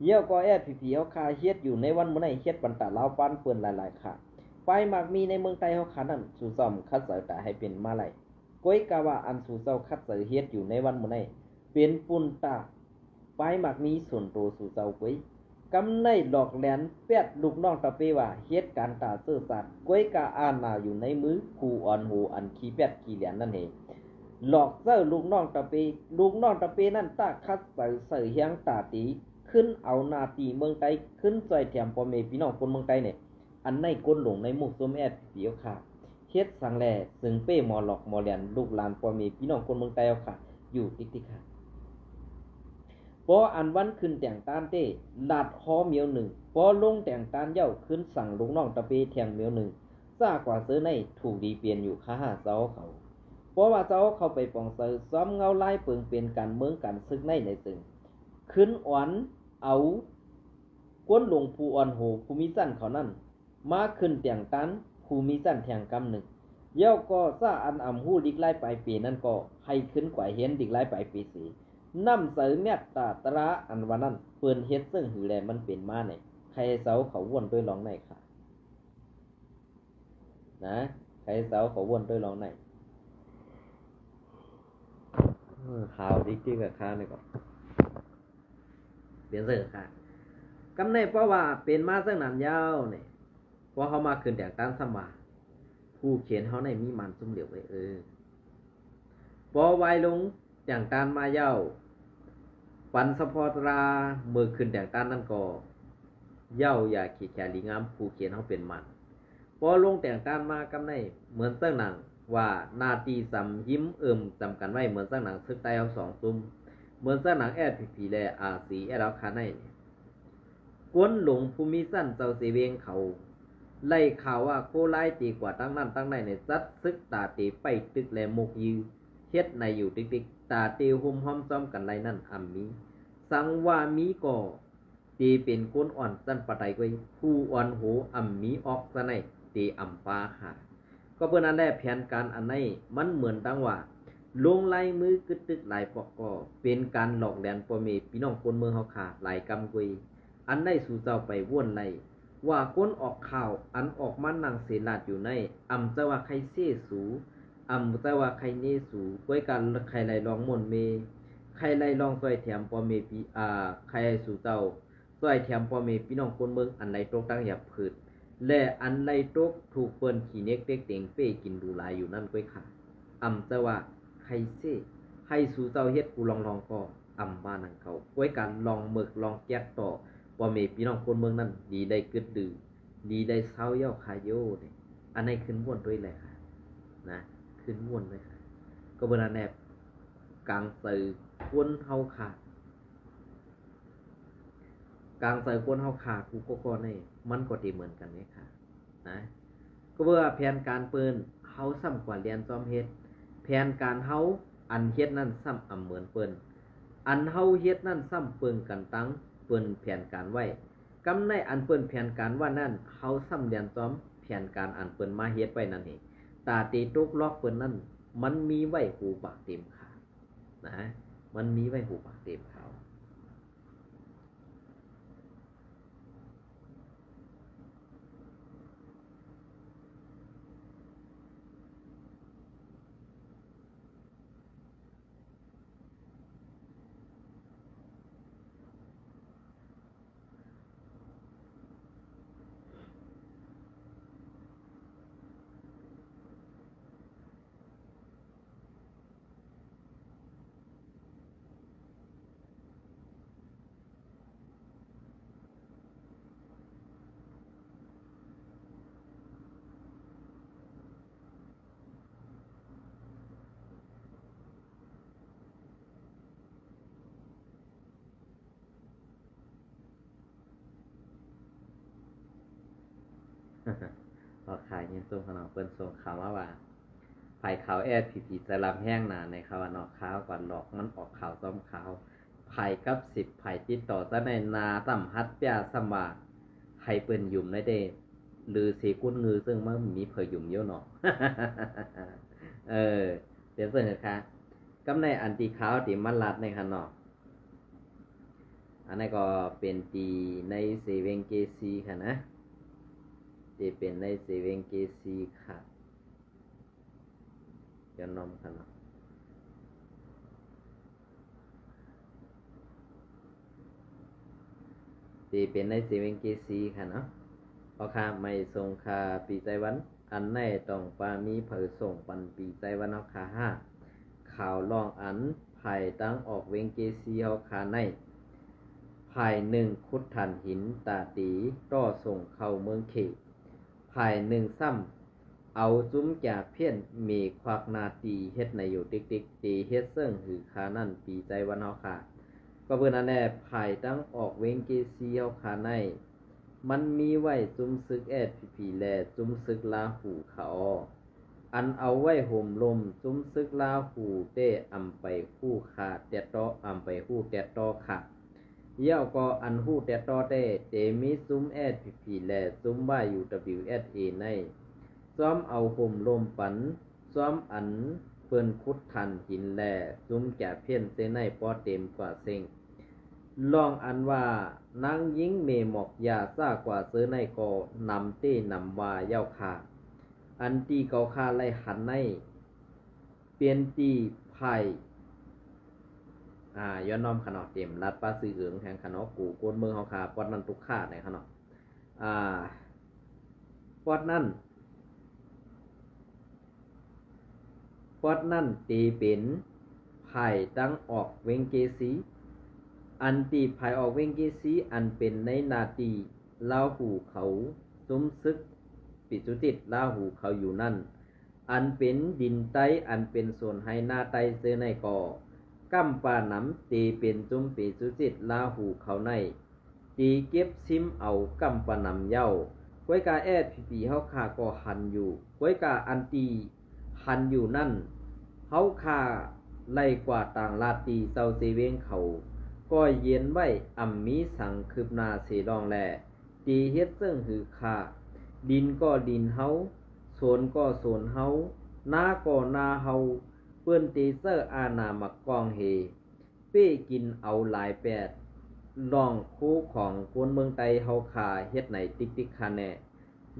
เยี่ยวก็แอดผีเฮาคาเฮ็ดอยู่ในวันมื้อไหนเฮ็ดปันตาลาวปานเปิ้นหลายๆค่ะไปมักมีในเมืองไทยเฮาคานั้นสู่ซ่อมคัดเสอตาให้เป็นมาไลก้อยกะว่าอันสู่เซาคัดเสอเฮ็ดอยู่ในวันมื้อไหนเป็นปุ่นตาไปมักมีส่วนโตสู่เซาก้อยกำในหลอกแหลนแปดลูกน้องตะเปว่าเฮ็ดการตาซื่อสัตย์ก้อยกะอ่านนาอยู่ในมือผู้อ่อนหูอันขี้แปดขี้แหลนนั่นเองหลอกเซ้อลูกน้องตะเปลูกน้องตะเปนั่นตาคัดเสอเสือเฮียงตาตีขึ้นเอานาตีเมืองไทยขึ้นซอยแถมพ่อแม่พี่น้องคนเมืองไทยเนี่ยอันในก้นหลงในหมู่ซุมแอดผีเอาค่ะเฮ็ดสังแลซึ่งเป้หมอหลอกหมอแหลนลูกหลานพ่อแม่พี่น้องคนเมืองไทยเอาค่ะอยู่ติ๊กๆค่ะพออันวันขึ้นแต่งตานเต้ลาดฮอเมียวหนึ่งพอลงแต่งตานเย้าขึ้นสั่งลูกน้องตะเปแทงเมียวหนึ่งซ่ากว่าเสื้อในถูกดีเปลี่ยนอยู่ค่าหาเจ้าเขาเพราะว่าเจ้าเข้าไปปองเสือซ้อมเงาไล่เปิงเป็นการเมืองการซึกในซึ่งขึ้นอ่อนเอาก้นหลวงผู้อ่อนโหภูมิสั้นเขานั่นมาขึ้นแต่งตันภูมิสั้นแทงกำหนึ่งเย้าก็ซ่าอันอ่ำหู้ดิกไล่ไปปีนั่นก็ให้ขึ้นกว่าเห็นดิกไล่ไปปีสีน้ำเสือเมตตาตระอันวันนั้นเปิ่นเฮ็ดซึ่งหือแลมันเป็นมาไหนใครเสาเขาวนด้วยร้องไหนค่ะนะใครเสาเขาวนด้วยร้องไหนข่าวดิกกับข้านี่ก็เปลี่ยนเสือค่ะกำในเพราะว่าเป็นมาซึ่งนานยาวเนี่ยพอเขามาขึ้นแต่งตั้งสมาผู้เขียนเขาในมีมันซุ่มเหลียวไว้พอไวลงแต่งตั้งมาเย้าปันสปอตราเมื่อขึ้นแต่งตั้งนั่นก็เย้าอย่าขี้แขลิงามผู้เขียนเขาเป็นมันพอลงแต่งตั้งมากำในเหมือนเส้นหนังว่านาตีสำยิ้มจำกันไว้เหมือนเส้นหนังซึกไตเอาสองซุ่มเหมือนเส้นหนังแอดผีแลอาสีแอดเอาคาในกวนหลงภูมิสั้นเจ้าเสเวงเขาไล่ข่าวว่าโคไล่ตีกว่าตั้งนั่นตั้งในซัดซึกตาตีไปตึกแลมกยือเฮ็ดในอยู่ติ๊กตาตีหุ่มห้อมซ้อมกันไรนั่นอัมมีสังว่ามีก่อตีเป็นก้นอ่อนสั้นปะไตไว้ผู้อ่อนโหอัมมีออกซะในตีอัมปาหาก็เพื่อนั้นแหละแผนการอันในมันเหมือนตั้งว่าลงไล่มือกึดตึกหลายปอกก็เป็นการหลอกแดนพ่อแม่พี่น้องคนเมืองเฮาขาหลายกำกุยอันได้สู่เจ้าไปว่นไล่ว่าก้นออกข่าวอันออกมานั่งเสลาดอยู่ในอำจะว่าใครเสสูอำจะว่าใครเนสูก้วยกันใครไล่ลองมนเมใครไล่ลองซอยแถมพ่อแม่พี่ใครสู่เจ้าซอยแถมพ่อแม่พี่น้องคนเมืองอันใดตกตั้งหยับผืดและอันไล่ตกถูกเปิ้นขี้เน็กเต็กเต็งเป้กินดูลายอยู่นั่นก้วยค่ะอำจะว่าใครเสให้สู่เจ้าเฮ็ดกูลองก็อำบ้านนังเขาก้วยกันลองหมึกลองแก๊กต่อพ่อแม่พี่น้องคนเมืองนั้นดีได้กึดดื้อดีได้เศร้าเย้าคาโยเนี่ยอันนี้ขึ้นม่วนด้วยเลยค่ะนะขึ้นม่วนเลยค่ะก็เวลาแนบกลางเสือกวนเฮาขาดกลางเสือกวนเฮาขาดกูก็เนี่ยมันก็ดีเหมือนกันเนี่ยค่ะนะก็เพื่อแผนการเปิ้นเฮาซ้ำกว่าเรียนซ้อมเฮ็ดแผนการเฮาอันเฮ็ดนั่นซ้ำเหมือนเปิ้นอันเฮาเฮ็ดนั่นซ้ำเปิ้นกันตั้งเปิ้นแผนการไว้กำในอันเปิ้นแผนการว่านั่นเฮาซ้ำเรียนซ้อมแผนการอันเปิ้นมาเฮ็ดไว้นั่นเองตาตีตุกล็อกเปิ้นนั่นมันมีไว้หูปากเต็มขานะมันมีไว้หูปากเต็มเขาพอขายเงินส่งขนมเปิ้นส่งข่าวว่าไผ่ขาวแอดผีจะลำแห้งหนาในข่าวนอกข่าวก่อนหลอกมันออกข่าวซ้อมข่าวไผ่กับ10ไผ่ติดต่อซะในนาต่ำฮัดเปียสมว่าไผ่เปิ้นยุ่มในเด้หรือสีกุ้นงือซึ่งมันมีเผยยุ่มเยอะหนอเดี๋ยวเสนอค่ะกำในอันตีขาวตีมันลัดในขนอก อันนั้นก็เป็นตีในเซเว่นเกซีค่ะนะจะเป็นในเซเว่นเกซีค่ะย้อนนมค่ะเนาะจะเป็นในเซเว่นเกซีค่ะเนาะพอค่ะไม่ส่งค่ะปีใจวันอันในต้องปามีเผยส่งปันปีใจวันเอาค่ะห้าข่าวลองอันภายตั้งออกเวงเกซีเอาค่ะในภายหนึ่งคุดทันหินตาตีต่อส่งเข้าเมืองเขภายหนึ่งซ้ำเอาจุ้มจากเพี้ยนมีควักนาตีเฮ็ดในอยู่ติ๊กตีเฮ็ดเซิ่งหือคานั่นปีใจวันเอาค่ะก็เพื่อนนั่นแหละภายตั้งออกเวงเกซีเอาค่ะในมันมีไว้จุ้มซึกแอดผีแลจุ้มซึกลาหูเขาอันเอาไว้ห่มลมจุ้มซึกลาหูเต้อำไปคู่ขาดแต่ตออำไปคู่แต่ตอค่ะเยี่ยวก็อันหู้แต่ตอเต้เตมีซุ้มแอดผีแลซุ้มว่าอยู่ WSA ในซ้อมเอาห่มลมปันซ้อมอันเปิ้นคุดทันหินแลซุ้มแก่เพี้ยนเซในปอเต็มกว่าเซ็งลองอันว่านางยิงเมหมอกยาซ่ากว่าเสือในก็นำเต้นำว่าเย้าค่ะอันตีเกาคาไล่หันในเปลี่ยนตีไผ่ย้อนน้อมขนอเต็มรัดปลาซื้อเอืองแทงขนอกูโกนเมืองเฮาค่ะปอดนั้นทุกขาในขนอปอดนั้นตีเป็นไผ่ตั้งออกเวงเกสีอันตีไผ่ออกเวงเกสีอันเป็นในนาตีลาหูเขาซุ้มซึกปิจุติดลาหูเขาอยู่นั่นอันเป็นดินไตอันเป็นส่วนให้หน้าไตเสื้อในก่อกั้มปาหนำตีเป็นจุ้มปิจุติดลาหูเขาในตีเก็บซิมเอากั้มปาหนำเย้าก้วยกาแอดผีเฮาขาก็หันอยู่ก้วยกาอันตีหันอยู่นั่นเฮาขาไล่กว่าต่างลาตีเซาเซเวงเขาก็เย็นไว้อำมีสังคืบนาเสดองแลตีเฮ็ดซึ่งหือขาดินก็ดินเฮาโซนก็โซนเฮานาก็นาเฮาเปิ้นตีเซอร์อาณามักกองเฮเป้กินเอาหลายแปดลองคู่ของคนเมืองไตเฮาขาเฮ็ดไหนติ๊กคาแน่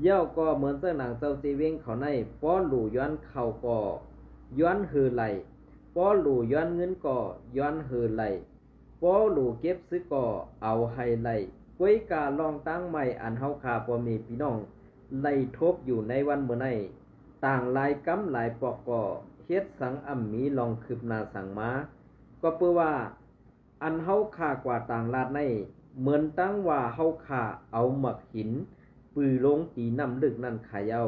เย้าก็เหมือนเสื้อหนังเซาซีเวงเขาในป้อหลู่ย้อนเข้าก็ย้อนหือไหลป้อหลู่ย้อนเงินก็ย้อนหือไหลป้อหลู่เก็บซื้อก็เอาให้ไหลก้วยกาลองตั้งใหม่อันเฮาขาบ่มีพี่น้องไล่ทบอยู่ในวันเมื่อในต่างลายกำหลายปอกก็เฮ็ดสังมีลองคืบหน้าสังมาก็เพื่อว่าอันเฮาขากว่าต่างลาดในเหมือนตั้งว่าเฮาขาเอาหมักหินปือลงตีน้ำลึกนั่นขายเอา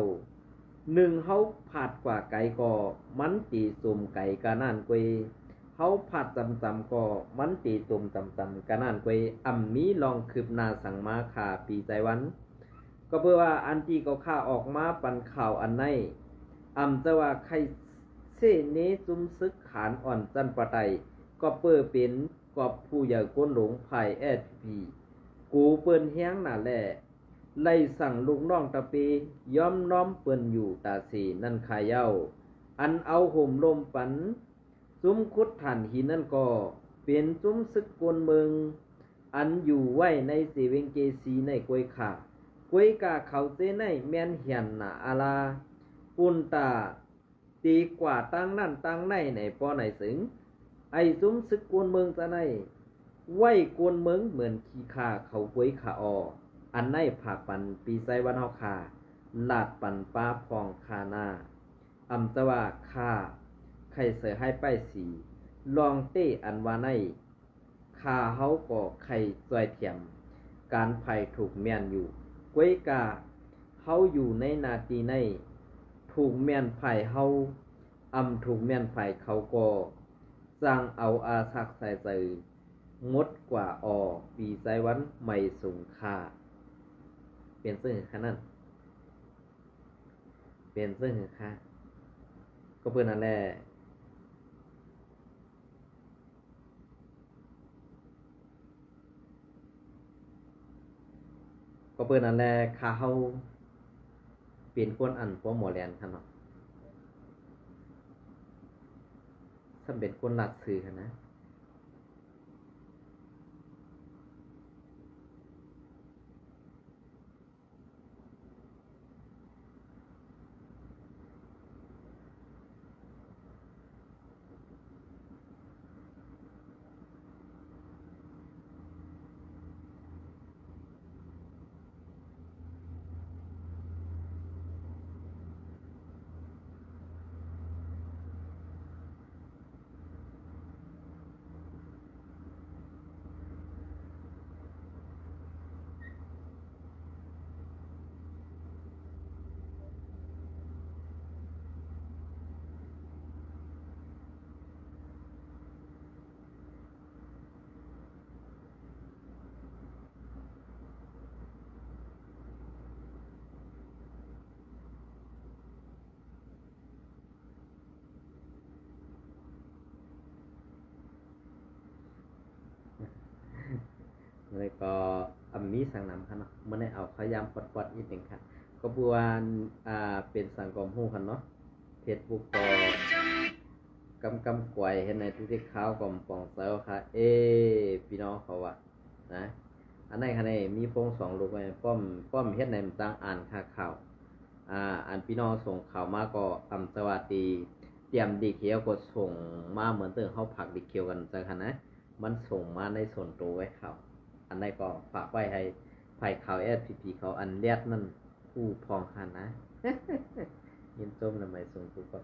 หนึ่งเฮาผาดกว่าไก่ก็มันตีสุ่มไก่กะนั่นกวยเฮาผาดจำก็มันตีตุ่มจำกะนั่นกวยมีลองคืบหน้าสังมาขาปีใจวันก็เพื่อว่าอันที่เขาข่าออกมาปันข่าวอันในจะว่าใครเสเนจุมซึกขานอ่อนจันปะไตก็เปิดเป็นกอบผู้ใหญ่ก้นหลงภายพีกูเปิ้นแห้งหน่าแหล่ไล่สั่งลูกน้องตะปีย้อมน้อมเปิ้นอยู่ตาสีนั่นขายเย้าอันเอาห่มลมปันจุ้มคุดฐานหินนั่นก็เป็นจุ้มซึกกวนเมืองอันอยู่ไว้ในเสเวงเกสีในกวยขาก้วยกาเขาเต้ในแม่นเหียนหนาอาลาปุนตาตีกว่าตั้งนั่นตั้งในในป้อไหนสึงไอ้ซุ้มซึกกวนเมืองจะในไหวกวนเมืองเหมือนขี้ขาเขาก้วยขาออันในผักปันปีไซวันเฮาคาลาดปันป้าพองคานาจะว่าคาใครเสือให้ป้ายสีลองเต้อันว่าในคาเฮาก็ไข่จอยเทียมการไผ่ถูกแม่นอยู่ก้วยกาเฮาอยู่ในนาทีในถูกแม่นไผ่เฮาถูกแม่นไผ่เขาก็สร้างเอาอาศักใส่ใจงดกว่าปีใจวันไม่สูงค่าเปลี่ยนซึ่งค่านั้นเปลี่ยนซึ่งค่าก็เพื่อนนั่นแหละก็เปิดนั่นแหละคาเฮาเปลี่ยนคนอันพวกหมอแลนท่านเนาะถ้าเป็นคนหลัดสื่อนะ นี้ก็มีสังนำค่ะเนาะมันได้เอาพยายามปลดอีกหนึ่งค่ะก็บวนเป็นสังคมฮู้กันเนาะ Facebook ก็กวยเห็นในทุกที่ข่าวก็ปองเซลค่ะพี่น้องเขาว่านะอันไหนค่ะนี่มีโป้ง2ลูกไว้ป้อมเฮ็ดในมันตั้งอ่านข่าวอันพี่น้องส่งข่าวมาก็สวัสดีเตรียมดีเคียวก็ส่งมาเหมือนเติมเฮาผักดีเคียวกันจังค่ะนะมันส่งมาในส่วนตัวไว้ข่าวอันใดก็ฝากไว้ให้ภัยข่าว SPP เขาอันเลียดนั่นผู้พองค่ะนะ ยินจมทำไมส่งทุกคน